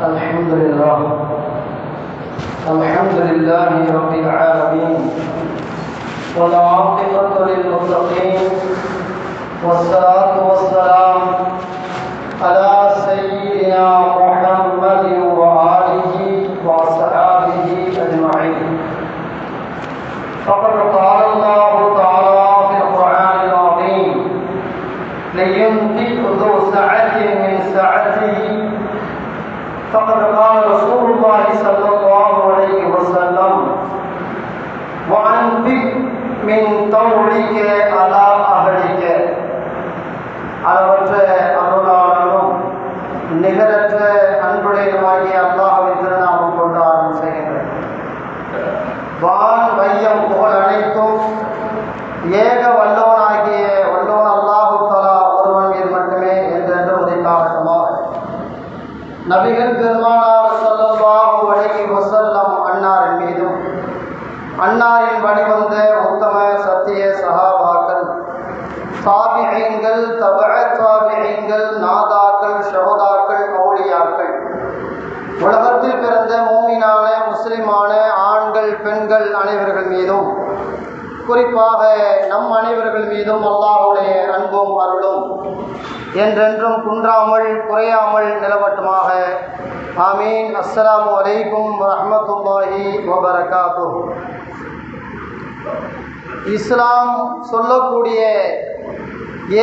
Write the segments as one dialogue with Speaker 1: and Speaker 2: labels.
Speaker 1: الحمد لله رب العالمين والعاقبة للمتقين والصلاة والسلام على سيدنا محمد وآله وصحبه أجمعين. فقد قال الله تعالى في القرآن العظيم: لينفق ذو سعة من سعته. فقد قال رسول الله صلى الله عليه وسلم: وأنفق من طولك على أهلك. அளவற்ற அருளாளனும் நிகரற்ற அன்புடையமாகிய அல்லாஹ்வின் திருநாமம் கொண்டு ஆரம்பம் செய்கின்றேன். வான் வையம் புகழ் அனைத்தும் ஏக வல்லோனாகிய வல்லோன் அல்லாஹு தஆலா ஒருவன் மீது மட்டுமே என்றென்று உரைத்தாகட்டுமாக. நபிகள் பெருமானார் ஸல்லல்லாஹு அலைஹி வஸல்லம் அன்னாரின் மீதும் அன்னாரின் வழிவந்த உத்தம சத்திய சஹாபாக்கள், தாபிஈன்கள், தபஅத் தாபிஈன்கள், நாதாக்கள், ஷஹதாக்கள், அவுலியாக்கள், உலகத்தில் பிறந்த மூமினான முஸ்லிமான ஆண்கள் பெண்கள் அனைவர்கள் மீதும், குறிப்பாக நம் அனைவர்கள் மீதும் அல்லாஹ்வுடைய அன்பும் அருளும் என்றென்றும் குன்றாமல் குறையாமல் நிலவட்டுமாக. ஆமீன். அஸ்ஸலாமு அலைக்கும் வரஹ்மத்துல்லாஹி வபரகாத்துஹு. இஸ்லாம் சொல்லக்கூடிய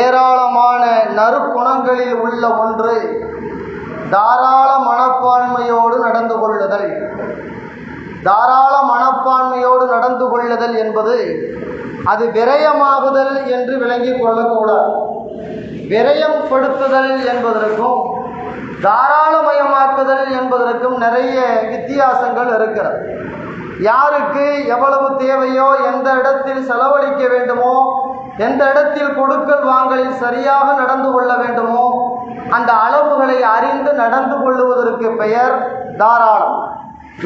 Speaker 1: ஏராளமான நற்குணங்களில் உள்ள ஒன்று தாராள மனப்பான்மையோடு நடந்து கொள்ளுதல். தாராள மனப்பான்மையோடு நடந்து கொள்ளுதல் என்பது அது விரயமாகுதல் என்று விளங்கிக் கொள்ளக்கூடாது. விரயம் படுத்துதல் என்பதற்கும் தாராளமயமாக்குதல் என்பதற்கும் நிறைய வித்தியாசங்கள் இருக்கிறது. யாருக்கு எவ்வளவு தேவையோ, எந்த இடத்தில் செலவழிக்க வேண்டுமோ, எந்த இடத்தில் கொடுக்கல் வாங்கலில் சரியாக நடந்து கொள்ள வேண்டுமோ, அந்த அளவுகளை அறிந்து நடந்து கொள்ளுவதற்கு பெயர் தாராளம்.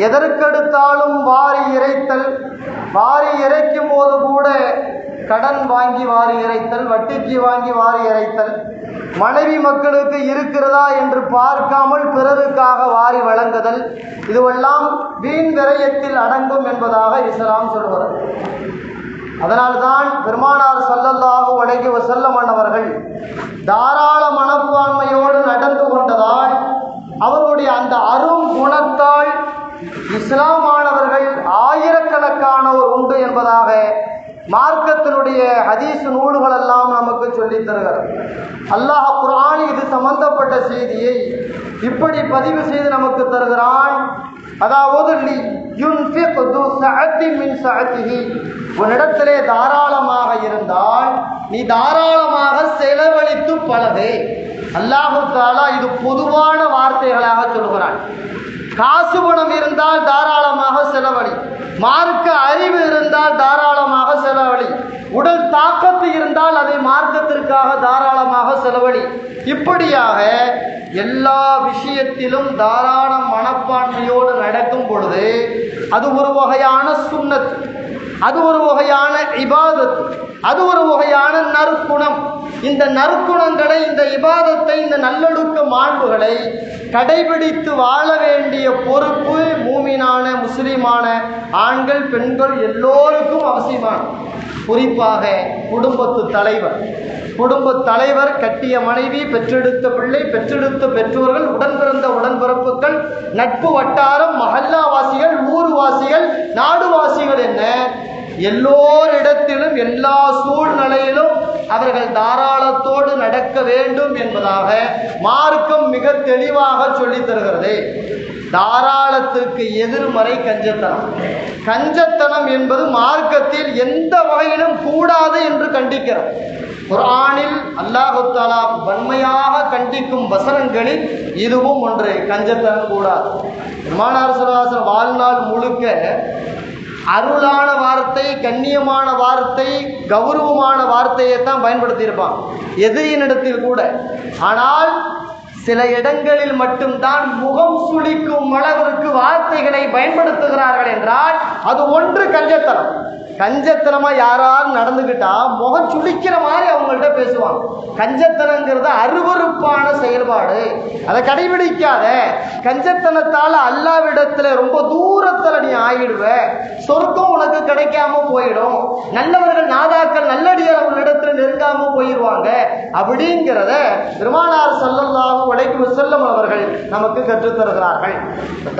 Speaker 1: எதற்கெடுத்தாலும் வாரி இறைத்தல், வாரி இறைக்கும் போது கூட கடன் வாங்கி வாரி இறைத்தல், வட்டிக்கு வாங்கி வாரி இறைத்தல், மனைவி மக்களுக்கு இருக்கிறதா என்று பார்க்காமல் பிறருக்காக வாரி வழங்குதல், இதுவெல்லாம் வீண் விரயத்தில் அடங்கும் என்பதாக இஸ்லாம் சொல்வது. அதனால்தான் பெருமானார் ஸல்லல்லாஹு அலைஹி வஸல்லம் அவர்கள் தாராள மனப்பான்மையோடு நடந்து கொண்டதால், அவருடைய அந்த அரும் குணத்தால் இஸ்லாமானவர்கள் ஆயிரக்கணக்கானோர் உண்டு என்பதாக மார்க்கத்தினுடைய ஹதீஸ் நூல்கள் எல்லாம் நமக்கு சொல்லித் தருகிறது. அல்லாஹ் குர்ஆனில் இது சம்பந்தப்பட்ட செய்தியை இப்படி பதிவு செய்து நமக்கு தருகிறான். அதாவது உன்னிடத்திலே தாராளமாக இருந்தால் நீ தாராளமாக செலவழித்து பழகு. அல்லாஹ் தஆலா இது பொதுவான வார்த்தைகளாக சொல்கிறான். காசு பணம் இருந்தால் தாராளமாக செலவழி, மார்க்க அறிவு இருந்தால் தாராளமாக செலவழி, உடல் தாக்கத்து இருந்தால் அதை மார்க்கத்திற்காக தாராளமாக செலவழி. இப்படியாக எல்லா விஷயத்திலும் தாராள மனப்பான்மையோடு நடக்கும் பொழுது அது ஒரு வகையான சுன்னத், அது ஒரு வகையான இபாதத், அது ஒரு வகையான நற்குணம். இந்த நற்குணங்களை, இந்த இபாதத்தை, இந்த நல்லொழுக்க மாண்புகளை கடைபிடித்து வாழ வேண்டிய பொறுப்பு மூமினான முஸ்லிமான ஆண்கள் பெண்கள் எல்லோருக்கும் அவசியமான. குறிப்பாக குடும்பத்து தலைவர், குடும்பத் தலைவர், கட்டிய மனைவி, பெற்றெடுத்த பிள்ளை, பெற்றெடுத்த பெற்றோர்கள், உடன் பிறந்த உடன்பிறப்புகள், நட்பு வட்டாரம், மஹல்லாவாசிகள், ஊர்வாசிகள், நாடுவாசிகள் என்ன எல்லோரிடத்திலும் எல்லா சூழ்நிலையிலும் அவர்கள் தாராளத்தோடு நடக்க வேண்டும் என்பதாக மார்க்கம் மிக தெளிவாக சொல்லித் தருகிறது. தாராளத்திற்கு எதிர்மறை கஞ்சத்தனம். கஞ்சத்தனம் என்பது மார்க்கத்தில் எந்த வகையிலும் கூடாது என்று கண்டிக்கிறார். குர்ஆனில் அல்லாஹ் தஆலா வன்மையாக கண்டிக்கும் வசனங்களில் இதுவும் ஒன்று. கஞ்சத்தனம் கூடாது. பெருமானார் ஸல்லல்லாஹு அலைஹி வஸல்லம் வாழ்நாள் முழுக்க அருளான வார்த்தை, கண்ணியமான வார்த்தை, கௌரவமான வார்த்தையை தான் பயன்படுத்தியிருப்பான் எதிரியினிடத்தில் கூட. ஆனால் சில இடங்களில் மட்டும்தான் முகம் சுளிக்கும் அளவிற்கு வார்த்தைகளை பயன்படுத்துகிறார்கள் என்றால் அது ஒன்று கஞ்சத்தனம். கஞ்சத்தனமா யாராவது நடந்துக்கிட்டா முகம் சுளிக்கிற மாதிரி அவங்கள்ட்ட பேசுவாங்க. கஞ்சத்தனங்கிறது அருவருப்பான செயல்பாடு. வழிபாடு. அதை கடைபிடிக்காத கஞ்சத்தனத்தால் அல்லாவிடத்துல ரொம்ப தூரத்துல நீ ஆகிடுவ, சொர்க்கம் உனக்கு கிடைக்காம போயிடும், நல்லவர்கள் நாதாக்கள் நல்லடியார்களிடத்துல நெருங்காம போயிடுவாங்க அப்படிங்கிறத பெருமானார் ஸல்லல்லாஹு அலைஹி வஸல்லம் அவர்கள் நமக்கு கற்றுத்தருகிறார்கள்.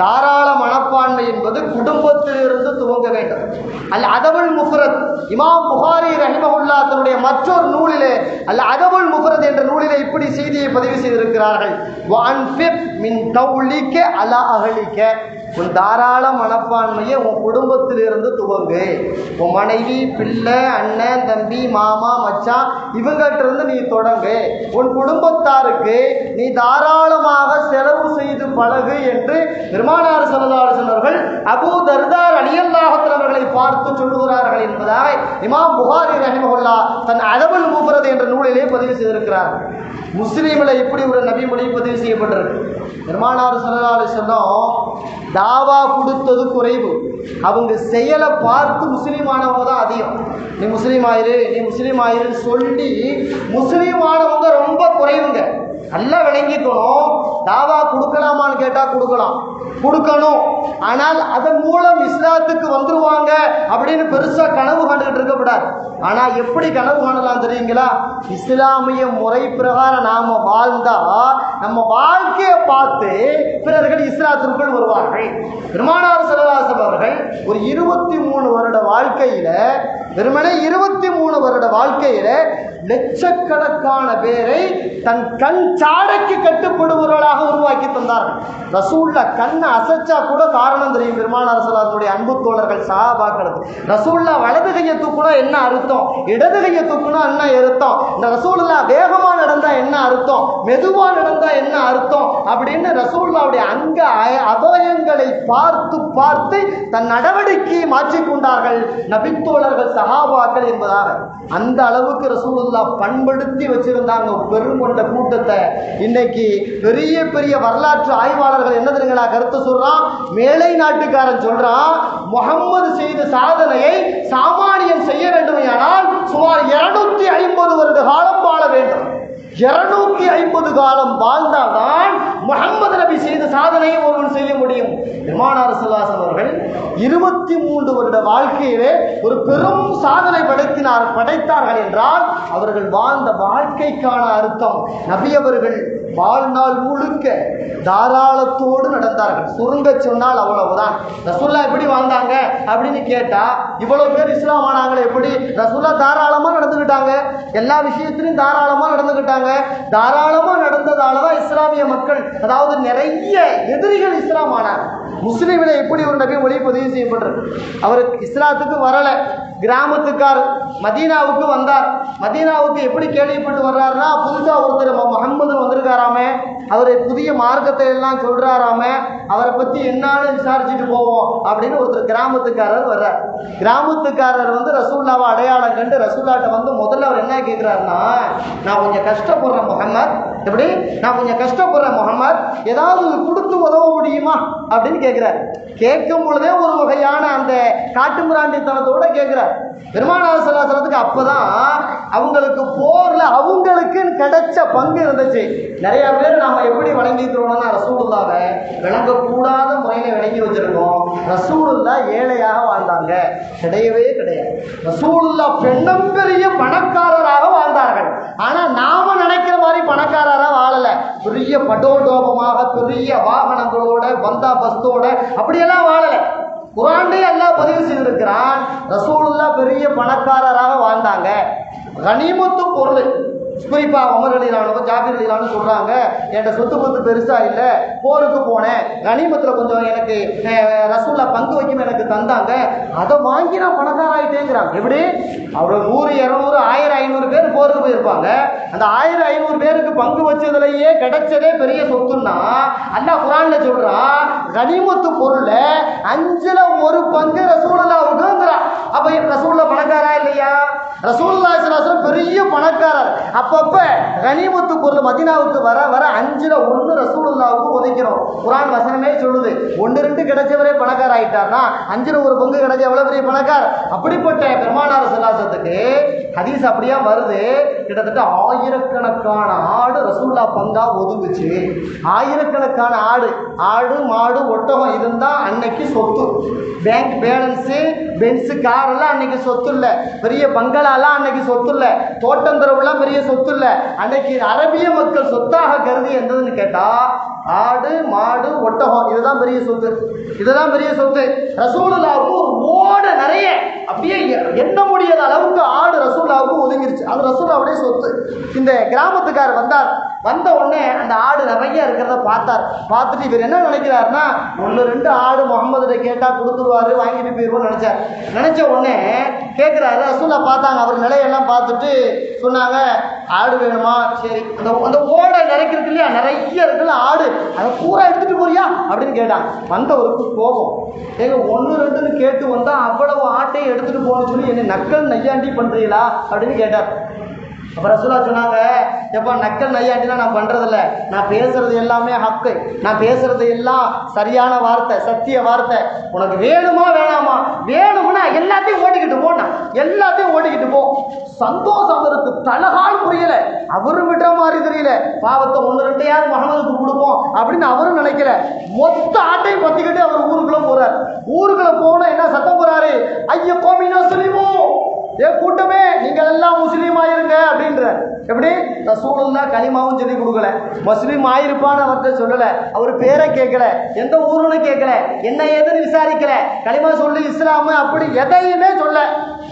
Speaker 1: தாராள மனப்பான்மை என்பது குடும்பத்திலிருந்து துவங்க வேண்டும். அல் அதபுல் முஃபரத் இமாம் புகாரி ரஹிமஹுல்லாஹ் தன்னுடைய மற்றொரு நூலிலே அல் அதபுல் முஃபரத் என்ற நூலிலே இப்படி செய்தியை பதிவு செய்திருக்கிறார்கள். வஅன்ஃபிக் மின் தௌலிக அலா அஹ்லிக, உன் தாராள மனப்பான்மையை உன் குடும்பத்திலிருந்து துவங்கு. உன் மனைவி, பிள்ளை, அண்ணன், தம்பி, மாமா, மச்சான் இவங்கள்ட்ட இருந்து நீ தொடங்கு. உன் குடும்பத்தாருக்கு நீ தாராளமாக செலவு செய்து பழகு என்று பெருமானார் ஸல்லல்லாஹு அலைஹி வஸல்லம் அவர்கள் அபூ தர்தா ரலியல்லாஹு அன்ஹு அவர்களை பார்த்து சொல்லுகிறார்கள் என்பதாக இமாம் புகாரி ரஹிமஹுல்லாஹ் தன் அதபுல் முஃபரத் என்ற நூலிலே பதிவு செய்திருக்கிறார். முஸ்லீமில் இப்படி ஒரு நபி மொழி பதிவு செய்யப்பட்டிருக்கு. பெருமானார் ஸல்லல்லாஹு அலைஹி வஸல்லம் தாவா கொடுத்தது குறைவு, அவங்க செயலை பார்த்து முஸ்லீமானவங்க தான் அதிகம். நீ முஸ்லீம் ஆயிரு, நீ முஸ்லீம் ஆயிருன்னு சொல்லி முஸ்லீமானவங்க ரொம்ப குறைவுங்க. நல்லா விளங்கிக்கணும். தாவா கொடுக்கலாமான்னு கேட்டால் கொடுக்கணும். ஆனால் அதன் மூலம் இஸ்லாத்துக்கு வந்துருவாங்க அப்படின்னு பெருசா கனவு கண்டுகிட்டு இருக்கக்கூடாது. ஆனா எப்படி கனவு காணலாம் தெரியுங்களா? இஸ்லாமிய முறை பிரகாரம் நாம வாழ்ந்தா நம்ம வாழ்க்கையை பார்த்து பிறர்கள் இஸ்லாத்திற்குள் வருவார்கள். பெருமானார் ஸல்லல்லாஹு அலைஹி வஸல்லம் அவர்கள் ஒரு 23 வருட வாழ்க்கையில, வெறுமனே 23 வருட வாழ்க்கையில லட்சக்கணக்கான பேரை தன் கண் சாடைக்கு கட்டுப்படுபவர்களாக உருவாக்கி தந்தார்கள். ரசூல்லா கண்ணை அசைச்சா கூட காரணம் தெரியும். பெருமானார் ஸல்லல்லாஹு அலைஹி வஸல்லம் அன்பு தோழர்கள் சஹாபாக்களுக்கு ரசூல்லா வலது கையை தூக்குனா என்ன அர்த்தம், இடது கையை தூக்குனா என்ன அர்த்தம், இந்த ரசூலுல்லா வேகமா நடந்தா என்ன அர்த்தம், மெதுவா நடந்தா என்ன அர்த்தம் அப்படின்னு ரசூலுல்லாவுடைய அங்க அபயங்களை பார்த்து பார்த்து தன் நடவடிக்கையை மாற்றிக்கொண்டார்கள் நபித்தோழர்கள் சஹாபாக்கள் என்பதாக. அந்த அளவுக்கு ரசூலுல்லாஹ் பண்படுத்தி வச்சிருந்தாங்க பெருங்கொண்ட கூட்டத்தை. இன்னைக்கு பெரிய பெரிய வரலாற்று ஆய்வாளர்கள் என்ன தெரியுங்களா கருத்து சொல்றான்? மேலை நாட்டுக்காரன் சொல்றான், முகம்மது செய்த சாதனையை சாமானியன் செய்ய வேண்டுமானால் சுமார் 250 வருட காலம் வாழ வேண்டும். 250 காலம் வாழ்ந்தால்தான் முகமது நபி செய்த சாதனையை ஒருவன் செய்ய முடியும். பெருமானார் ஸல்லல்லாஹு அலைஹி வஸல்லம் அவர்கள் 23 வருட வாழ்க்கையிலே ஒரு பெரும் சாதனை படைத்தார்கள் என்றால் அவர்கள் வாழ்ந்த வாழ்க்கைக்கான அர்த்தம், நபி அவர்கள் வாழ்நாள் முழுக்க தாராளத்தோடு நடந்தார்கள். சுருங்க சொன்னால் அவ்வளவுதான். ரசூல்லா எப்படி வாழ்ந்தாங்க அப்படின்னு கேட்டா, இவ்வளவு பேர் இஸ்லாம் ஆனாங்களே எப்படி? ரசூல்லா தாராளமா நடந்துக்கிட்டாங்க, எல்லா விஷயத்திலும் தாராளமா நடந்துக்கிட்டாங்க. தாராளமா நடந்ததாலதான் இஸ்லாமிய மக்கள், அதாவது நிறைய எதிரிகள் இஸ்லாம் ஆனாங்க. முஸ்லீமில் எப்படி ஒரு நபி மொழி பதிவு செய்யப்பட்டிருக்கு. அவருக்கு இஸ்லாத்துக்கு வரல, கிராமத்துக்கார் மதீனாவுக்கு வந்தார். மதீனாவுக்கு எப்படி கேள்விப்பட்டு வர்றாருன்னா, புதுசா ஒருத்தர் முகம்மது வந்திருக்காராமே, அவரை புதிய மார்க்கத்தை எல்லாம் சொல்றாராமே, அவரை பத்தி என்னன்னு விசாரிச்சுட்டு போவோம் அப்படின்னு ஒருத்தர் கிராமத்துக்காரர் வர்றார். கிராமத்துக்காரர் வந்து ரசூல்லாவை அடையாளம் கண்டு ரசூல்லாட்ட வந்து முதல்ல அவர் என்ன கேட்கிறாருன்னா, நான் கொஞ்சம் கஷ்டப்படுறேன் முகமது, எப்படி நான் கொஞ்சம் கஷ்டப்படுறேன் முகமது, ஏதாவது கொடுத்து உதவ முடியுமா அப்படின்னு கேட்கிறார். கேட்கும் பொழுதே ஒரு வகையான அந்த காட்டுமிராண்டித்தனத்தோட கேட்கிறார். பெருமானார் ஸல்லல்லாஹு அலைஹி வஸல்லம் அப்பதான் அவங்களுக்கு போர்ல அவங்களுக்கு கிடைச்ச பங்கு இருந்துச்சு. நிறைய பேர் நாம எப்படி வழங்கிக்கிறோம்னா, ரசூலுல்லாவை விளங்கக்கூடாத முறையில விளங்கி வச்சிருக்கோம். ரசூலுல்லா ஏழையாக வாழ்ந்தாங்க கிடையவே கிடையாது. ரசூலுல்லா பெண்ணம் பெரிய பணக்காரராக வாழ்ந்தார்கள். ஆனா நாம நினைக்கிற மாதிரி பணக்காரராக வாழல. பெரிய படோடோபமாக பெரிய வாகனங்களோட வந்தா பஸ்தோட அப்படியெல்லாம் வாழல. குர்ஆன்ல அல்லாஹ் பதிவு செய்திருக்கிறான், ரசூலுல்லாஹ் பெரிய பணக்காரராக வாழ்ந்தாங்க. கனிமத்து பொருள், குறிப்பா உமர் ரலியல்லாஹு ஜாபிர் ரலியல்லாஹு சொல்றாங்க, என்கிட்ட சொத்து பத்து பெருசா இல்லை, போருக்கு போனேன், கனிமத்துல கொஞ்சம் எனக்கு ரசூல்லா பங்கு வைக்கும் எனக்கு தந்தாங்க, அதை வாங்கி நான் பணக்காராயிட்டேங்கிறாங்க. எப்படி? அவர் 100, 200, 1000, 500 பேர் போருக்கு போயிருப்பாங்க. அந்த 1000, 500 பேருக்கு பங்கு வச்சதுலயே கிடைச்சதே பெரிய சொத்துன்னா அல்லாஹ் குர்ஆன்ல சொல்றான், கனிமத்து பொருள்ல 5ல் 1 பங்கு ரசூலுல்லாஹ்வுக்குங்கிறான். அப்ப ரசூலுல்லாஹ் பணக்காரா இல்லையா? ரசூலுல்லாஹி ஸல்லல்லாஹு அலைஹி வஸல்லம் பெரிய பணக்காரர். அப்பப்ப கனிமத்து பொருள் மதீனாவுக்கு வர 5ல் 1 ரசூலுல்லாஹ்வுக்கு ஒதுக்கிறோம். குர்ஆன் வசனமே சொல்லுது, 1-2 கிடைச்சவரே பணக்கார ஆயிட்டார்னா 5/1 கிடைச்ச எவ்வளவு பெரிய பணக்கார். அப்படிப்பட்ட பெருமானார் ஸல்லல்லாஹு ஹதீஸ் அப்படியா வருது. கிட்டத்தட்ட ஆயிரக்கணக்கான ஆடு ரசூலுல்லாஹ் பங்கா ஒதுங்குச்சு. ஆயிரக்கணக்கான ஆடு மாடு ஒட்டகம் இருந்தா அன்னைக்கு சொத்து. பேங்க் பேலன்ஸு பென்ஸு கார் எல்லாம் அன்னைக்கு சொத்து இல்லை. பெரிய பங்களாலாம் அன்னைக்கு சொத்து இல்லை. தோட்டந்தரவுலாம் பெரிய சொத்து இல்லை. அன்னைக்கு அரபிய மக்கள் சொத்தாக கருதி எந்ததுன்னு கேட்டா ஆடு மாடு ஒட்டகம், இதுதான் பெரிய சொத்து. இதுதான் பெரிய சொத்து. ரசூலுல்லாஹ்வுக்கு ஒரு ஓட நிறைய அப்படியே எண்ண முடியாத அளவுக்கு ஆடு ரசூலுல்லாஹ்வுக்கு ஒதுங்கிருச்சு. அது ரசூலுல்லாஹ்வுடைய சொத்து. இந்த கிராமத்துக்கார் வந்த உடனே அந்த ஆடு நிறைய இருக்கிறத பார்த்துட்டு இவர் என்ன நினைக்கிறாருன்னா, 1-2 ஆடு முகமது கேட்டா கொடுத்துருவாரு, வாங்கிட்டு போயிடுவோம் நினைச்ச உடனே கேட்கிறாரு. ரசூலுல்லாஹ் பார்த்தாங்க, அவர் நிலையெல்லாம் பார்த்துட்டு சொன்னாங்க, ஆடு வேணுமா? சரி, அந்த ஓடை நிறைக்கிறது இல்லையா, நிறைய இருக்குல்ல ஆடு, அதை பூரா எடுத்துட்டு போறியா அப்படின்னு கேட்டாங்க. வந்தவருக்கு கோபம், ஏங்க 1-2ன்னு கேட்டு வந்தா அவ்வளவு ஆட்டையும் எடுத்துட்டு போகணும்னு சொல்லி என்ன நக்கல் நையாண்டி பண்றீங்களா அப்படின்னு கேட்டார். அப்புறம் ரசூலுல்லாஹ் சொன்னாங்க, எப்பா நக்கல் நையாண்டிலாம் நான் பண்றதில்ல, நான் பேசுறது எல்லாமே ஹக்கு, நான் பேசுறது எல்லாம் சரியான வார்த்தை, சத்திய வார்த்தை. உனக்கு வேணுமா வேணாமா? வேணும்னா எல்லாத்தையும் ஓட்டிக்கிட்டு போ. சந்தோஷம் அவருக்கு தலகால் புரியல. அவரும் விடுற மாதிரி தெரியல. பாவத்தை 1-2 முகமதுக்கு கொடுப்போம் அப்படின்னு அவரும் நினைக்கல. மொத்த ஆட்டையும் பத்திக்கிட்டு அவர் ஊருக்குள்ள போறாரு. ஊருக்குள்ள போனா என்ன சத்தம் போறாரு, ஐய கோமினா சொல்லிமோ, ஏ கூட்டமே நீங்கள் எல்லாம் முஸ்லீம் ஆயிருங்க அப்படின்ற. எப்படி? ரசூலுல்லாஹ் கலிமாவும் சொல்லி கொடுக்கல, முஸ்லீம் ஆயிருப்பான்னு அவர்கிட்ட சொல்லல, அவர் பேரை கேட்கல, எந்த ஊருன்னு கேட்கல, என்ன ஏதுன்னு விசாரிக்கல, கலிமா சொல்லி இஸ்லாமு அப்படி எதையுமே சொல்ல.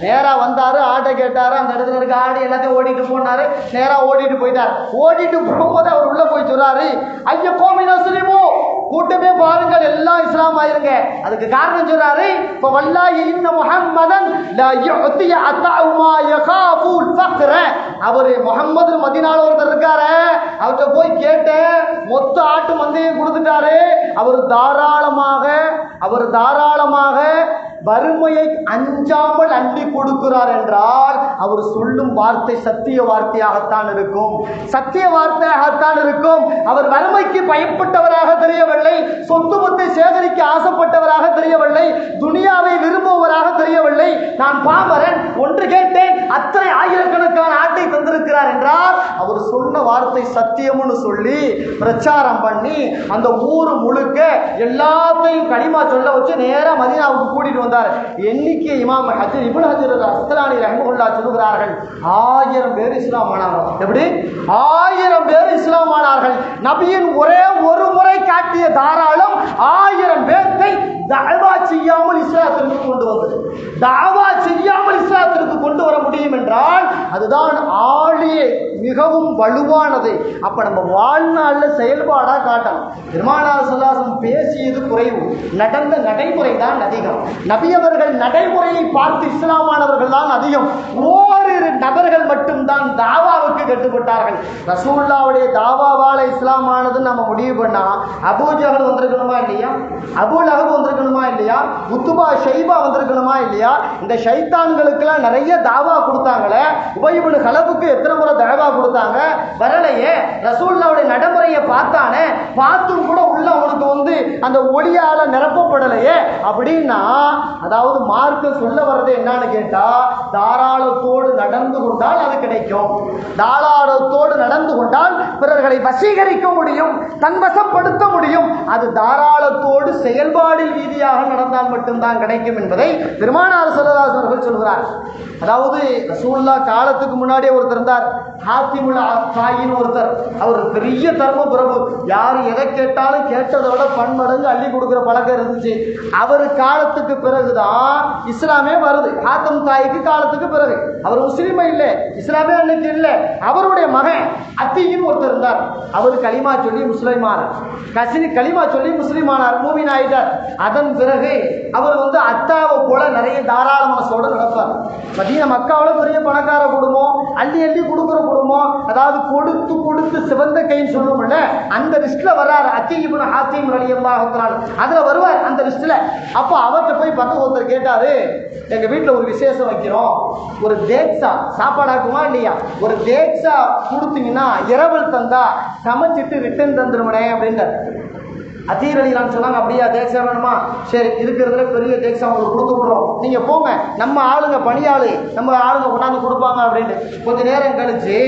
Speaker 1: நேரா வந்தாரு, ஆட்டை கேட்டாரு, அந்த இடத்துல இருக்க ஆடு எல்லாத்தையும் ஓடிட்டு போனாரு. நேரா ஓடிட்டு போயிட்டார். ஓடிட்டு போகும்போது அவர் உள்ள போய் சொல்றாரு, ஐயா கோமினா முஸ்லிமோ, கூட்டமே பாருங்கள் எல்லாம் இஸ்லாம் ஆயிருங்க. அதுக்கு காரணம் சொல்றாரு, இப்ப வல்லாஹி இன்ன முஹம்மதன் லா யுஅதி அத்தஉ மா யகாஃபுல் ஃபக்ர. அவரு முஹம்மது மதீனால ஒருத்தர் இருக்காரு, அவர்கிட்ட போய் கேட்டேன், மொத்த ஆட்டு மந்தையும் கொடுத்துட்டாரு. அவர் தாராளமாக வறுமையை அஞ்சாமல் அள்ளி கொடுக்கிறார் என்றால் அவர் சொல்லும் வார்த்தை சத்திய வார்த்தையாகத்தான் இருக்கும். அவர் வறுமைக்கு பயப்பட்டவராக தெரியவில்லை, சொத்து பத்தை சேகரிக்க ஆசைப்பட்டவராக தெரியவில்லை, துனியாவை விரும்புவராக தெரியவில்லை. நான் பாமரன், ஒன்று கேட்டேன், அத்தனை ஆயிரக்கணக்கான ஆட்டை தந்திருக்கிறார் என்றால் அவர் சொன்ன வார்த்தை சத்தியம்னு சொல்லி பிரச்சாரம் பண்ணி அந்த ஊர் முழுக்க எல்லாத்தையும் கலிமா சொல்ல வச்சு நேரா மதீனாவுக்கு கூட்டிட்டு வந்தார். எண்ணிக்கை இமாம் இப்னு ஹஜர் அஸ்கலானி ரஹ்மத்துல்லாஹி சொல்கிறார்கள், 1000 பேர் இஸ்லாம் ஆனார்கள். எப்படி? 1000 பேர் இஸ்லாம் ஆனார்கள். நபியின் ஒரே ஒரு முறை காட்டிய தாராளம் 1000 பேரை தஅவா செய்யாமல் இஸ்லாத்திற்கு கொண்டு வர முடியும் என்றால் அதுதான் ஆளியே மிகவும் வலுவானது. அப்ப நம்ம வாழ்நாளில் செயல்பாடா காட்டணும். பெருமானார் ஸல்லல்லாஹு அலைஹி வஸல்லம் பேசியது குறைவு, நடந்த நடைமுறை தான் அதிகம். நபியவர்கள் நடைமுறையை பார்த்து இஸ்லாமானவர்கள் தான் அதிகம். ஓரிரு நபர்கள் மட்டும்தான் தாவாவுக்கு கட்டுப்பட்டார்கள். ரசூலுல்லாஹ்வுடைய தாவாவால இஸ்லாமானது நம்ம முடிவு பண்ணா அபூ ஜஹல் வந்திருக்கணுமா இல்லையா, அபூ லஹப் வந்திருக்கணுமா இல்லையா, உத்பா ஷைபா வந்திருக்கணுமா இல்லையா? இந்த ஷைத்தான்களுக்கெல்லாம் நிறைய தாவா கொடுத்தாங்களே, உபய் இப்னு கலபுக்கு எத்தனை முறை தாவா கொடுத்தாங்க, வரலையே. ரசூலுல்லாஹ்வுடைய நடைமுறையை பார்த்தானே, பார்த்தும் கூட உள்ள அவனுக்கு அந்த ஒளியால நிரப்பப்படலையே. அப்படின்னா அதாவது மார்க்க சொல்ல வர்றது என்னன்னு கேட்டா, தாராளத்தோடு நடந்து கொண்டால் அது கிடைக்கும். தாராளத்தோடு நடந்து கொண்டால் பிறர்களை வசீகரிக்க முடியும், தன்வசப்படுத்த முடியும். அது தாராளத்தோடு செயல்பாடில் ரீதியாக நடந்தால் மட்டும்தான் கிடைக்கும் என்பதை பெருமானார் ஸல்லல்லாஹு அலைஹி வஸல்லம் சொல்கிறார். அதாவது ரசூலுல்லாஹ் காலத்துக்கு முன்னாடியே ஒருத்தர் இருந்தார், ஹாத்திமுல் தாயின் ஒருத்தர். அவர் பெரிய தர்ம பிரபு, யார் எதை கேட்டாலும் கேட்டதை விட பன்மடங்கு அள்ளி கொடுக்குற பழக்கம் இருந்துச்சு. அவர் காலத்துக்கு பிறகுதான் இஸ்லாமே வருது. ஹாத்தம் தாய்க்கு காலத்துக்கு பிறகு அவர் முஸ்லீமே இல்லை, இஸ்லாமே அன்னைக்கு இல்லை. அவருடைய மகன் அத்தியின் ஒருத்தர் இருந்தார். அவர் களிமா சொல்லி முஸ்லிமானார், களிமா சொல்லி முஸ்லிமானார், மூமின் ஆயிட்டார். அதன் பிறகு அவர் அத்தாவை போல நிறைய தாராள மனசோடு நடப்பார். மதீனா மக்காவில் பெரிய பணக்கார குடும்பம், அள்ளி அள்ளி கொடுக்குற குடும்பம், அதாவது கொடுத்து கொடுத்து சிவந்த கைன்னு சொல்லுவோம்ல, அந்த லிஸ்ட்ல வர்றாரு அத்தி இப்னு ஹாத்திம் ரலியல்லாஹு தஆலா, அதுல வருவார் அந்த லிஸ்ட்ல. அப்போ அவர்கிட்ட போய் பக்கத்து ஒருத்தர் கேட்டாரு, எங்க வீட்டில் ஒரு விசேஷம் வைக்கிறோம், ஒரு தேக்ஸா சாப்பாடாக்குமா இல்லையா, ஒரு தேக்ஸா கொடுத்தீங்கன்னா இரவல் தந்தா சமைச்சிட்டு ரிட்டர்ன் தந்துருவனே அப்படின்றார். அதீர் அலிலான்னு சொன்னாங்க, அப்படியா தேக்ஸா வேணுமா, சரி இருக்கிறதுல பெரிய தேக்ஸா உங்களுக்கு கொடுத்து விட்றோம், நீங்கள் போங்க, நம்ம ஆளுங்க பணியாளு, நம்ம ஆளுங்க கொண்டாந்து கொடுப்பாங்க அப்படின்ட்டு. கொஞ்ச நேரம் கழிச்சு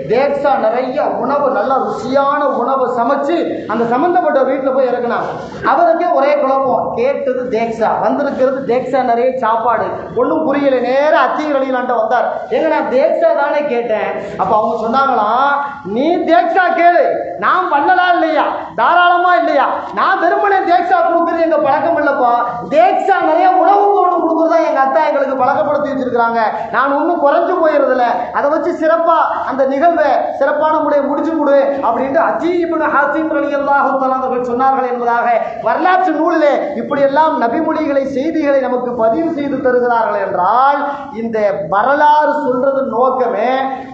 Speaker 1: தேக்ஸா நிறைய உணவு, நல்ல ருசியான உணவை சமைச்சு அந்த சம்மந்தப்பட்ட வீட்டில் போய் இறக்குனாங்க. அவருக்கே ஒரே குழப்பம், கேட்டது தேக்ஸா, வந்திருக்கிறது தேக்ஸா நிறைய சாப்பாடு, ஒன்றும் புரியல. நேரம் அதீர் அலிலான்ட்ட வந்தார், எங்க நான் தேக்ஸா தானே கேட்டேன். அப்போ அவங்க சொன்னாங்களாம், நீ தேக்ஸா கேளு, நான் பண்ணலாம் இல்லையா, தாராளமா இல்லையா, நான் வெறுமனே தேக்ஸா கொடுக்குறது எங்க பழக்கம் இல்லப்பா, தேக்ஸா நிறைய உணவு கொண்டு கொடுக்குறதா எங்க அத்தா எங்களுக்கு பழக்கப்படுத்தி வச்சிருக்கிறாங்க, நான் ஒன்றும் குறைஞ்சு போயிருதில்ல, அதை வச்சு சிறப்பா அந்த நிகழ்வை சிறப்பான முறையை முடிச்சு கொடு அப்படின்ட்டு அதீர் இப்னு ஹாத்திம் ரலியல்லாஹு தஆலா அவர்கள் சொன்னார்கள் என்பதாக வரலாற்று நூலிலே இப்படியெல்லாம் நபிமொழிகளை, செய்திகளை நமக்கு பதிவு செய்து தருகிறார்கள் என்றால், இந்த வரலாறு சொல்றது நோக்கமே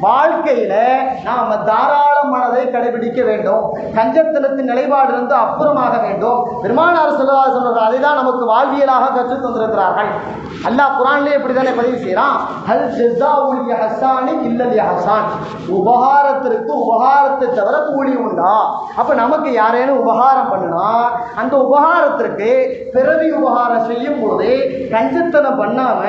Speaker 1: வாழ்க்கையில நாம தாராள மனதை கடைபிடிக்க வேண்டும், கஞ்சத்தனத்தின் நிலைப்பாடிலிருந்து அப்புறமாக வேண்டும். பெருமானார் ஸல்லல்லாஹு அலைஹி வஸல்லம் அதை தான் நமக்கு வாழ்வியலாக கற்றுத் தந்திருக்கிறார்கள். அல்லாஹ் குர்ஆனிலே இப்படித்தானே பதிவு செய்யறான், ஹல் ஜஸாஉல் இஹ்சானி இல்லல் இஹ்சான், உபகாரத்திற்கு உபகாரத்தை தவிர கூலி உண்டா. அப்ப நமக்கு யாரேனும் உபகாரம் பண்ணுனா அந்த உபகாரத்திற்கு பிறவி உபகாரம் செய்யும் போது கஞ்சத்தனம் பண்ணாம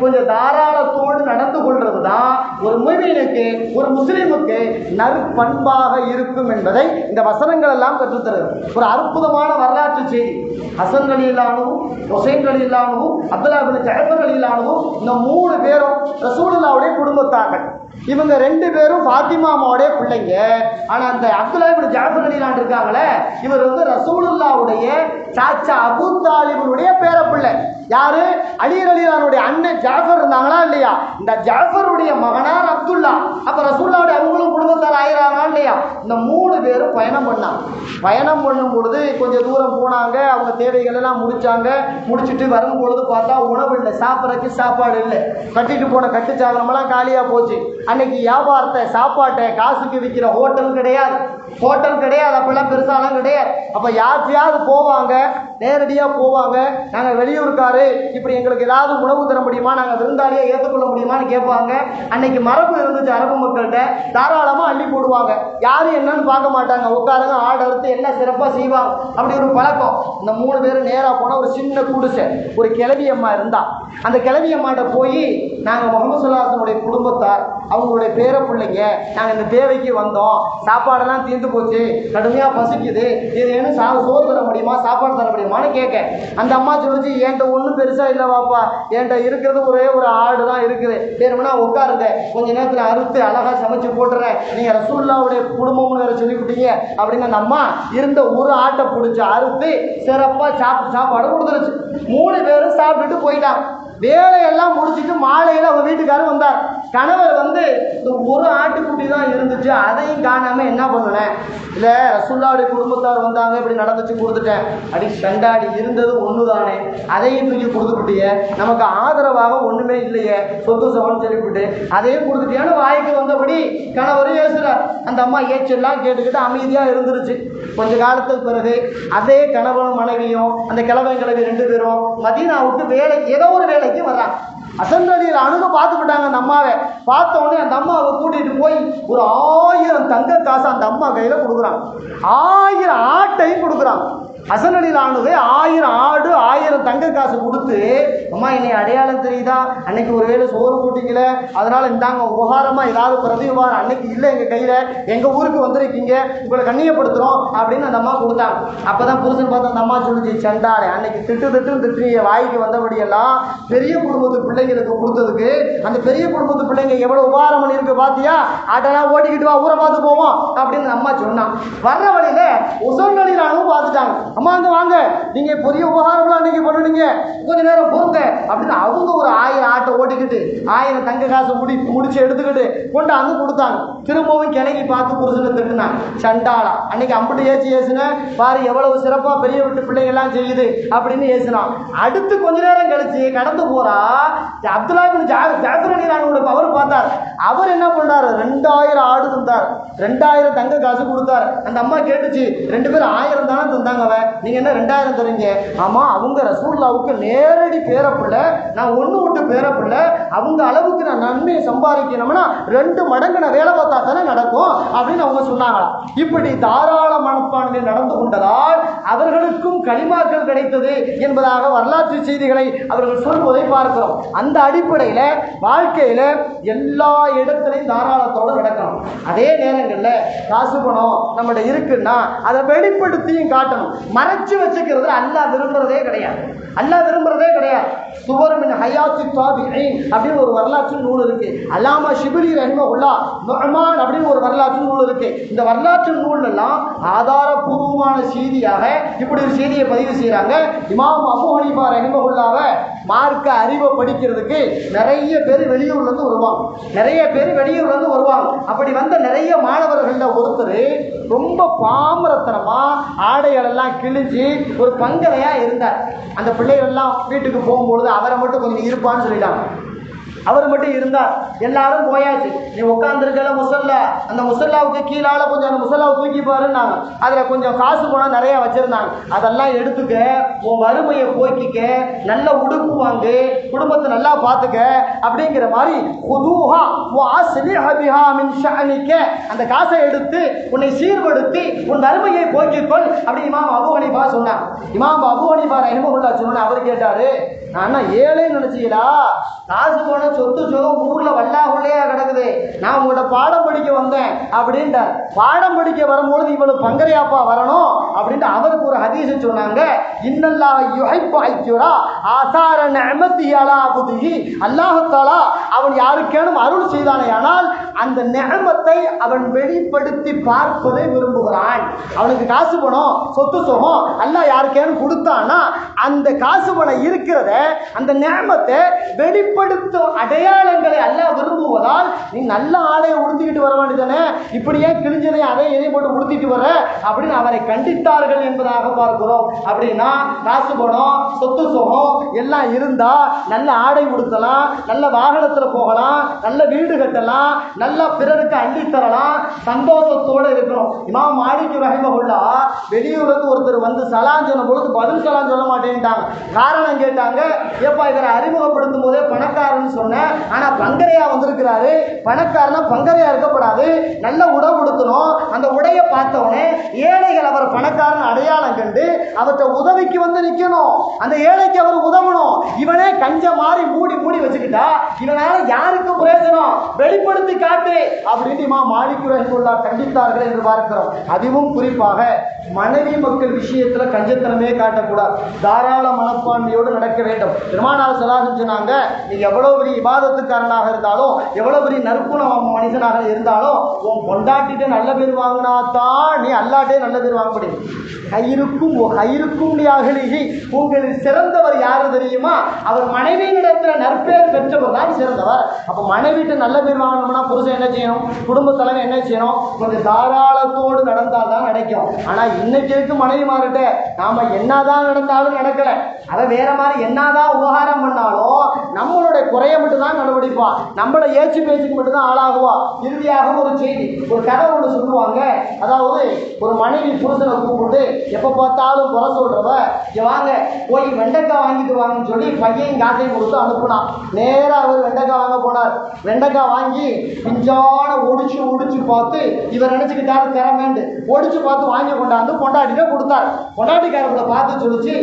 Speaker 1: கொஞ்சம் தாராளத்தோடு நடந்து கொள்றது தான் ஒரு முஃமினுக்கு, ஒரு முஸ்லிமுக்கு நற்பண்பாக இருக்கும் என்பதை இந்த வசனங்கள் எல்லாம் கற்றுத்தருது. ஒரு அற்புதமான வரலாற்று செய்தி. ஹசன் ரலியல்லாஹு, ஹுசைன் ரலியல்லாஹு, அப்துல்லாஹ் இப்னு ஜஅஃபர் ரலியல்லாஹு, இந்த 3 பேரும் ரசூலுல்லாஹ்வுடைய குடும்பத்தார்கள். இவங்க 2 பேரும் ஃபாத்திமாவுடைய பிள்ளைங்க. ஆனா அந்த அப்துல்லாஹ் இப்னு ஜஅஃபர் ரலியல்லாஹு இருக்காங்களே, இவர் வந்து ரசூலுல்லாஹ்வுடைய சாச்சா அபூ தாலிபுடைய பேரப்பிள்ளை. யாரு? அலி ரலியல்லாஹுடைய அண்ணன் ஜாஃபர் இருந்தாங்களா இல்லையா, இந்த ஜாஃபருடைய மகனார் அப்துல்லா. அப்ப ரசூலுல்லாஹ்வுடைய அவங்களும் குடும்பத்தார் ஆயிராங்களா இல்லையா. இந்த 3 பேரும் பயணம் பண்ணாங்க. பயணம் பண்ணும் பொழுது கொஞ்சம் தூரம் போனாங்க, அவங்க தேவைகள் எல்லாம் முடிச்சாங்க. முடிச்சுட்டு வரும்பொழுது பார்த்தா உணவு இல்லை, சாப்பிட்றதுக்கு சாப்பாடு இல்லை. கட்டிட்டு போன கட்டுச்சாதனமெல்லாம் காலியா போச்சு. அன்னைக்கு வியாபாரத்தை, சாப்பாட்டை காசுக்கு விற்கிற ஹோட்டல் கிடையாது, அப்பெல்லாம் பெருசாலாம் கிடையாது. அப்ப யார்த்தையாவது போவாங்க, நேரடியா போவாங்க, நாங்க வெளியூருக்காரு, இப்படி எங்களுக்கு ஏதாவது உணவு தர முடியுமா, நாங்க விருந்தாளியை ஏற்றுக்கொள்ள முடியுமான்னு கேட்பாங்க. அன்னைக்கு மரபு இருந்துச்சு அரபு மக்கள்கிட்ட, தாராளமா அள்ளி போடுவாங்க, யாரும் என்னன்னு பார்க்க மாட்டாங்க, உட்காருங்க, ஆடு அறுத்து எல்லாம் சிறப்பா செய்வாங்க, அப்படி ஒரு பழக்கம். இந்த 3 பேரும் நேரா போன ஒரு சின்ன குடிசை, ஒரு கிழவி அம்மா இருந்தா. அந்த கிழவி அம்மாட்ட போய், நாங்க முஹம்மது ஸல்லல்லாஹு அலைஹி வஸல்லம் குடும்பத்தார், அவங்களுடைய பேர பிள்ளைங்க, நாங்க இந்த தேவைக்கு வந்தோம், சாப்பாடெல்லாம் தீர்ந்து போச்சு, கடுமையா பசிக்குது, ஏதேனும் சோறு தர முடியுமா, சாப்பாடு தர முடியுமான்னு கேட்க. அந்த அம்மா சொல்லிச்சு, என்கிட்ட ஒன்றும் பெருசா இல்லை வாப்பா, என்கிட்ட இருக்கிறது ஒரே ஒரு ஆடு தான் இருக்குது, வேணும்னா உட்காருங்க, கொஞ்ச நேரத்தில் அறுத்து அழகா சமைச்சு போட்டுறேன், நீங்க ரசூலுல்லாஹ்வுடைய குடும்பம்னு வேற சொல்லிவிட்டீங்க அப்படின்னு அந்த அம்மா இருந்த ஒரு ஆட்டை பிடிச்சி அறுத்து சிறப்பா சாப்பாடு கொடுத்துருச்சு. 3 பேரும் சாப்பிட்டுட்டு போயிட்டாங்க. வேலையெல்லாம் முடிச்சுட்டு மாலையில் அவங்க வீட்டுக்காரர் வந்தார். கணவர் வந்து, இந்த ஒரு ஆட்டுக்குட்டி தான் இருந்துச்சு, அதையும் காணாம என்ன பண்ணுனேன், இல்லை ரசூலுல்லாஹ்வுடைய குடும்பத்தார் வந்தாங்க, இப்படி நடந்துச்சு, கொடுத்துட்டேன். அடி சண்டாடி, இருந்தது ஒன்று தானே, அதையும் தூக்கி கொடுத்துக்கிட்டிய, நமக்கு ஆதரவாக ஒன்றுமே இல்லையே, சொத்து சவன் சொல்லிவிட்டு அதையும் கொடுத்துட்டியான்னு வாய்க்கு வந்தபடி கணவரும் ஏசுறார். அந்த அம்மா ஏச்செல்லாம் கேட்டுக்கிட்டு அமைதியாக இருந்துருச்சு. கொஞ்ச காலத்துக்கு பிறகு அதே கணவனும் மனைவியும் அந்த கிழவன் கிழவி 2 பேரும் மதீனாவுக்கு ஏதோ ஒரு வேலைக்கு வர்றாங்க. ஹசன் ரலியல்லாஹு பார்த்துக்கிட்டாங்க அந்த அம்மாவை. பார்த்த உடனே அந்த அம்மாவை கூட்டிட்டு போய் ஒரு 1000 தங்க காசு அந்த அம்மா கையில கொடுக்குறாங்க, 1000 ஆட்டையும் கொடுக்குறாங்க. ஹசன் ரலியல்லாஹு 1000 ஆடு 1000 தங்க காசு கொடுத்து, அம்மா என்னை அடையாளம் தெரியுதா, அன்னைக்கு ஒருவேளை சோறு போட்டீங்களே, அதனால இந்தாங்க உபகாரமா ஏதாவது பிரதி உபகாரம் அன்னைக்கு இல்லை எங்க கையில, எங்க ஊருக்கு வந்திருக்கீங்க, உங்களை கண்ணியப்படுத்துறோம் அப்படின்னு அந்த அம்மா கொடுத்தாங்க. அப்பதான் புருஷன் பார்த்து அந்த அம்மா சொல்லிச்சு, சண்டாளே, அன்னைக்கு திட்டு வாய்க்கு வந்தபடியெல்லாம் பெரிய குடும்பத்து பிள்ளைங்களுக்கு கொடுத்ததுக்கு அந்த பெரிய குடும்பத்து பிள்ளைங்க எவ்வளவு உபகாரம் பண்ணிருக்கு பாத்தியா, ஆட்டெல்லாம் ஓட்டிக்கிட்டு வா, ஊரை பார்த்து போவோம் அப்படின்னு அம்மா சொன்னான். வர்ற வழியில ஹசன் ரலியல்லாஹு பார்த்துட்டாங்க. அம்மா வந்து வாங்க, நீங்க பெரிய உபகாரம்லாம் அன்னைக்கு பண்ணுனீங்க, கொஞ்ச நேரம் போங்க அப்படின்னு அவங்க ஒரு 1000 ஆட்டை ஓட்டிக்கிட்டு 1000 தங்க காசு முடிச்சு எடுத்துக்கிட்டு கொண்டாந்து கொடுத்தாங்க. திரும்பவும் கிளங்கி பார்த்து புருஷனை திட்டுனாங்க, சண்டாளா, அன்னைக்கு அம்பிட்டு ஏசுன பாரு, எவ்வளவு சிறப்பா பெரிய வீட்டு பிள்ளைங்க எல்லாம் செய்யுது அப்படின்னு ஏசுனான். அடுத்து கொஞ்ச நேரம் கழிச்சு கடந்து போறா, அப்துல்லாஹ் இப்னு ஜஅஃபர் ரலியல்லாஹு அவர் பார்த்தார். அவர் என்ன பண்றாரு, 2000 ஆடு தந்தார், 2000 தங்க காசு கொடுத்தார். அந்த அம்மா கேட்டுச்சு, 2 பேரும் 1000 தானே தந்தாங்க, நீங்க என்ன 2000 தரீங்க? ஆமா, அவங்க ரசூலுல்லாவுக்கு நேரடி பேரப்பிள்ளை, நான் ஒண்ணு விட்டு பேரப்பிள்ளை, அவங்க அளவுக்கு நான் நன்மையை சம்பாதிக்கணும்னா 2 மடங்கு நான் வேலை பார்த்தா தானே நடக்கும் அப்படின்னு அவங்க சொன்னாங்களா. இப்படி தாராள மனப்பான்மை நடந்து கொண்டதால் அவர்களுக்கும் கலிமாக்கள் கிடைத்தது என்பதாக வரலாற்று செய்திகளை அவர்கள் சொல்வதை பார்க்கிறோம். அந்த அடிப்படையில் வாழ்க்கையில எல்லா இடத்திலையும் தாராளத்தோடு நடக்கணும். அதே நேரங்களில் காசு பணம் நம்மகிட்ட இருக்குன்னா அதை வெளிப்படுத்தியும் காட்டணும். மறைச்சு வச்சுக்கிறது அல்லாஹ் விரும்புறதே கிடையாது. அல்லாஹ் விரும்புறதே கிடையாது. சுவர் மின் ஹயாத்தி தாபிஈன் அப்படின்னு ஒரு வரலாற்று நூல் இருக்கு. அல்லாமா ஷிபிலி ரஹிமஹுல்லாஹ் நுஅமான் அப்படின்னு ஒரு வரலாற்று நூல் இருக்கு. இந்த வரலாற்று நூல் எல்லாம் ஆதாரபூர்வமான செய்தியாக இப்படி ஒரு செய்தியை பதிவு செய்யறாங்க. இமாம் அபூ ஹனீஃபா ரஹிமஹுல்லாஹ்வை மார்க்க அறிவை படிக்கிறதுக்கு நிறைய பேர் வெளியூர்ல இருந்து வருவாங்க. அப்படி வந்த நிறைய மாணவர்கள்ல ஒருத்தர் ரொம்ப பாமரத்தனமா ஆடைகள் எல்லாம் கிழிஞ்சு ஒரு பங்கரையா இருந்தார். அந்த பிள்ளைகள் எல்லாம் வீட்டுக்கு போகும்பொழுது அவரை மட்டும் கொஞ்சம் இருப்பான்னு சொல்லிட்டாங்க. அவர் மட்டும் இருந்தார். எல்லாரும் போயாச்சு. நீ உட்காந்துருக்கல முசல்லா, அந்த முசல்லாவுக்கு கீழால கொஞ்சம் அந்த முசல்லாவை தூக்கி பாருன்னாங்க. அதுல கொஞ்சம் காசு பணம் நிறைய வச்சிருந்தாங்க. அதெல்லாம் எடுத்துக்க, உன் வறுமையை போக்கிக்க, நல்ல உடுப்பு வாங்கு, குடும்பத்தை நல்லா பார்த்துக்க அப்படிங்கிற மாதிரி அந்த காசை எடுத்து உன்னை சீர்படுத்தி உன் வறுமையை போக்கிக்கொள் அப்படி இமாம் அபூ ஹனீஃபா சொன்னாங்க. இமாம் அபூ ஹனீஃபா ரஹிமஹுல்லாஹ் சொன்ன அவர் கேட்டாரு, நான் ஏழைன்னு நினைச்சீங்களா? காசு போன சொத்து சுகம் ஊர்ல வல்லாகுள்ளையா கிடக்குது. நான் உங்களோட பாடம் படிக்க வந்தேன் அப்படின்ட்டார். பாடம் படிக்க வரும்போது இவ்வளவு பங்கரையாப்பா வரணும் அப்படின்ட்டு அவருக்கு ஒரு ஹதீஸ் சொன்னாங்க. இன்னல்லாஹ் யுஹிப்பு ஐயுரா ஆசார நிஅமத்திஹி அலா அப்திஹி. அல்லாஹ் தஆலா அவன் யாருக்கேனும் அருள் செய்தானேயானால் அந்த நிஅமத்தை அவன் வெளிப்படுத்தி பார்ப்பதை விரும்புகிறான். அவனுக்கு காசு பணம் சொத்து சுகம் அல்லாஹ் யாருக்கேனும் கொடுத்தானா அந்த காசு பணம் இருக்கிறத அந்த நிஅமத்தை வெளிப்படுத்தும் அடையாளங்களை அல்லாஹ் விரும்புவதால் நீ நல்ல ஆடையை உடுத்திக்கிட்டு வர வேண்டியதானே, இப்படியே கிழிஞ்சதை அதை எதை போட்டு உடுத்திட்டு வர அப்படின்னு அவரை கண்டித்தார்கள் என்பதாக பார்க்கிறோம். அப்படின்னா காசு பணம் சொத்து சுகம் எல்லாம் இருந்தா நல்ல ஆடை உடுத்தலாம், நல்ல வாகனத்துல போகலாம், நல்ல வீடு கட்டலாம், நல்ல பிறருக்கு அள்ளி தரலாம், சந்தோஷத்தோடு இருக்கணும். இமாம் மாலிக் ரஹிமஹுல்லாஹ் வெளியூர்ல இருந்து ஒருத்தர் வந்து சலாம் சொன்ன பொழுது பதில் சலாம் சொல்ல மாட்டேன்ட்டாங்க. காரணம் கேட்டாங்க. ஏப்பா இவரை அறிமுகப்படுத்தும் போதே பணக்காரன்னு சொன்னேன், ஆனா பங்கரையா வந்திருக்கிறாரு. பணக்காரனா பங்கரையா இருக்கப்படாது, நல்ல உடை கொடுக்கணும். அந்த உடையை பார்த்தவனே ஏழைகள் அவர் பணக்காரன் அடையாளம் கண்டு அவர்கிட்ட உதவிக்கு வந்து நிக்கணும். அந்த ஏழைக்கு அவர் உதவணும். இவனே கஞ்ச மாறி மூடி மூடி வச்சுக்கிட்டா இவனால யாருக்கு பிரயோஜனம்? வெளிப்படுத்தி காட்டு அப்படின்னு இமாம் மாலிக் ரஹிமஹுல்லாஹ் கண்டித்தார்கள் என்று பார்க்கிறோம். அதுவும் குறிப்பாக மனைவி மக்கள் விஷயத்துல கஞ்சத்தனமே காட்டக்கூடாது. தாராள மனப்பான்மையோடு நடக்க வேண்டும். பெருமானார் ஸல்லல்லாஹு அலைஹி சொன்னாங்க, நீ எவ்வளவு பெரிய இபாதத்துக்காரனாக இருந்தாலும் எவ்வளவு பெரிய நற்குண மனிதனாக இருந்தாலும் உன் பொண்டாட்டிட்டு நல்ல பேர் வாங்கினா தான் நீ அல்லாட்டே நல்ல பேர் வாங்க முடியும். கயிறுக்கும் அகலிகி உங்களில் சிறந்தவர் யாரு தெரியுமா? அவர் மனைவியிடத்துல நற்பேர் பெற்றவர் தான் சிறந்தவர். அப்ப மனைவிட்டு நல்ல பேர் வாங்கணும்னா புருஷன் என்ன செய்யணும்? குடும்ப தலைவர் என்ன செய்யணும்? கொஞ்சம் தாராளத்தோடு நடந்தால் தான் நடக்கும். ஆனா இன்னைக்கு இருக்கு மனைவிமார்கிட்ட நாம என்னதான் நடந்தாலும் நடக்கல, அதை வேற மாதிரி என்னதான் உபகாரம் பண்ணாலும் நம்மளுடைய குறைய மட்டும் தான் கண்டுபிடிப்பா, நம்மளை ஏச்சு பேச்சுக்கு மட்டும் தான் ஆளாகுவா. இறுதியாக ஒரு செய்தி, ஒரு கதை ஒன்று சொல்லுவாங்க. அதாவது ஒரு மனைவி புருஷனை கூப்பிட்டு எப்ப பார்த்தாலும் குறை சொல்றவ வாங்க போய் வெண்டைக்காய் வாங்கிட்டு வாங்கன்னு சொல்லி பையன் காசையும் கொடுத்து அனுப்புனான். நேரா அவர் வெண்டைக்காய் வாங்க போனார். வெண்டைக்காய் வாங்கி பிஞ்சான ஒடிச்சு பார்த்து இவர் நினைச்சுக்கிட்டாரு திறமேண்டு ஒடிச்சு பார்த்து வாங்கி கொண்டாந்து பொண்டாட்டிட்ட கொடுத்தார். பொண்டாட்டிக்காரங்களை பார்த்து சொல்லிச்சு,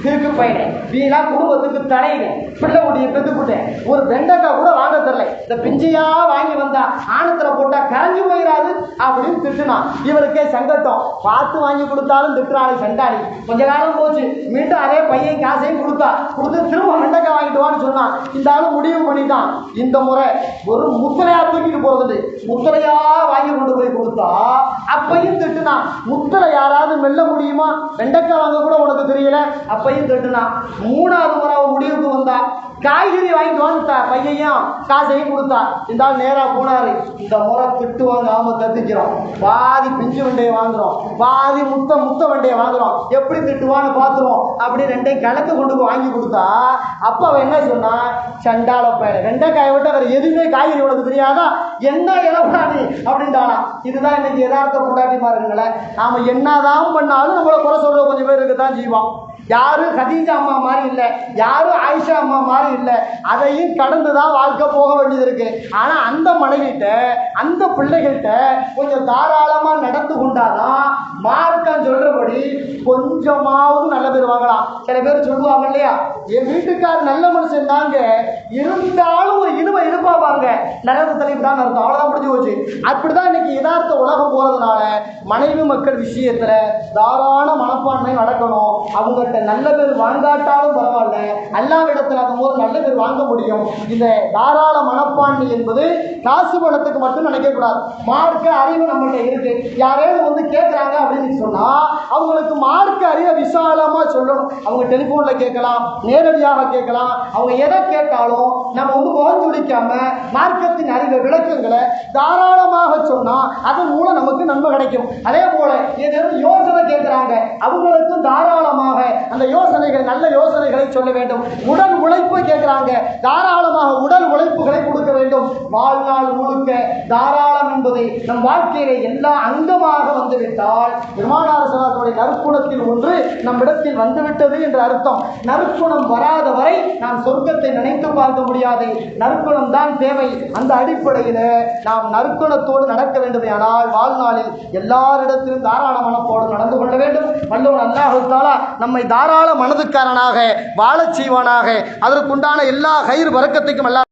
Speaker 1: கிறுக்கு பையனை வீணா குடும்பத்துக்கு தலையில பிள்ளை குட்டியை பெற்றுக்கிட்டேன், ஒரு வெண்டைக்காய் கூட வாங்க தரல, இந்த பிஞ்சையா வாங்கி வந்தா ஆணத்துல போட்டா கரைஞ்சு போயிடாது அப்படின்னு திட்டுனான். இவருக்கே சங்கட்டம், பார்த்து வாங்கி கொடுத்தாலும் திட்டுறாளே சண்டாளி. கொஞ்ச காலம் போச்சு, மீண்டும் அதே பையன் காசையும் கொடுத்து திரும்ப வெண்டைக்காய் வாங்கிட்டு வான்னு சொன்னான். இந்த ஆளும் முடிவு பண்ணிட்டான், இந்த முறை ஒரு முத்தலையா தூக்கிட்டு போறது, முத்தலையா வாங்கி கொண்டு போய் கொடுத்தா அப்பையும் திட்டுனான். முத்தலை யாராவது மெல்ல முடியுமா? வெண்டைக்காய் வாங்க கூட உனக்கு தெரியல, அப்பையும் திட்டுனான். மூணாவது முறை அவன் முடிவுக்கு வந்தா, காய்கறி வாங்கிட்டு வந்து பையையும் காசையும் கொடுத்தா. இந்த ஆள் நேரா போனாரு. இந்த முறை திட்டு வாங்காம கத்துக்கிறோம், பாதி பிஞ்சு வண்டையை வாங்குறோம், பாதி முத்த வண்டையை வாங்குறோம், எப்படி திட்டுவான்னு பாத்துருவோம் அப்படி ரெண்டையும் கலந்து கொண்டு போய் வாங்கி கொடுத்தா அப்ப அவன் என்ன சொன்னா, சண்டால பையன் வெண்டைக்காயை விட்டு வேற எதுவுமே காய்கறி உனக்கு தெரியாதா, என்ன இளவாணி அப்படின்ட்டானா. இதுதான் இன்னைக்கு யதார்த்த பொண்டாட்டிமா இருக்குங்களே. நாம என்னதான் பண்ணாலும் நம்மளை குறை சொல்ற கொஞ்சம் பேர் இருக்க
Speaker 2: இருக்கத்தான் செய்வான். யாரும் கதீஜா அம்மா மாதிரி இல்லை, யாரும் ஆயிஷா அம்மா மாதிரி இல்லை. அதையும் கடந்து தான் வாழ்க்கை போக வேண்டியது இருக்கு. ஆனால் அந்த மனைவிட்ட அந்த பிள்ளைகள்கிட்ட கொஞ்சம் தாராளமாக நடந்து கொண்டாதான் மார்க்கம் சொல்றபடி கொஞ்சமாவது நல்ல பேர் வாங்கலாம். சில பேர் சொல்லுவாங்க இல்லையா, என் வீட்டுக்கார் நல்ல மனுஷன் தாங்க, இருந்தாலும் ஒரு இழுவை இழுப்பாங்க, நரக தலைப்பு தான் அர்த்தம். அவ்வளோதான் முடிஞ்சு போச்சு. அப்படிதான் இன்னைக்கு யதார்த்த உலகம் போறதுனால மனைவி மக்கள் விஷயத்துல தாராள மனப்பான்மை நடக்கணும். அவங்ககிட்ட நல்ல பேர் வாங்காட்டாலும் பரவாயில்ல, அல்லாவிடத்தில் அந்த போது நல்ல பேர் வாங்க முடியும். இந்த தாராள மனப்பான்மை என்பது காசு பணத்துக்கு மட்டும் நினைக்கக்கூடாது. மார்க்க அறிவு நம்மள்ட்ட இருக்கு. யாரேனும் வந்து கேட்குறாங்க அப்படின்னு சொன்னா அவங்களுக்கு மார்க்க அறிவை விசாலமா சொல்லணும். அவங்க டெலிபோன்ல கேட்கலாம், நேரடியாக கேட்கலாம். அவங்க எதை கேட்டாலும் நம்ம வந்து முகம் துடிக்காம மார்க்கத்தின் அறிவை விளக்கங்களை தாராளமாக சொன்னா அதன் மூலம் நமக்கு நன்மை கிடைக்கும். அதே போல ஏதேனும் யோசனை கேட்கிறாங்க, அவங்களுக்கும் தாராளமாக அந்த யோசனைகள் நல்ல யோசனைகளை சொல்ல வேண்டும். உடல் உழைப்பு கேட்கிறாங்க, தாராளமாக உடல் உழைப்புகளை கொடுக்க வேண்டும். வாழ்நாள் முழுக்க தாராளம் என்பது நம் வாழ்க்கையிலே எல்லா அங்கமாக வந்துவிட்டால் பெருமானார் ஸல்லல்லாஹு நற்குணத்தில் ஒன்று நம்மிடத்தில் வந்துவிட்டது என்று அர்த்தம். நற்குணம் வராத வரை நாம் சொர்க்கத்தை நினைத்து பார்க்க முடியாது. நற்குணம் தான் தேவை. அந்த அடிப்படையில் நாம் நற்குணத்தோடு நடக்க வேண்டுமானால் வாழ்நாளில் எல்லாரிடத்திலும் தாராள மனப்போடு நடந்து கொள்ள வேண்டும். வல்லவன் அல்லாஹ் தஆலா நம்மை தாராள மனதுக்காரனாக வாழச் செய்வானாக. அதற்குண்டான எல்லா கயிறு வரக்கத்தையும் அல்லாஹ்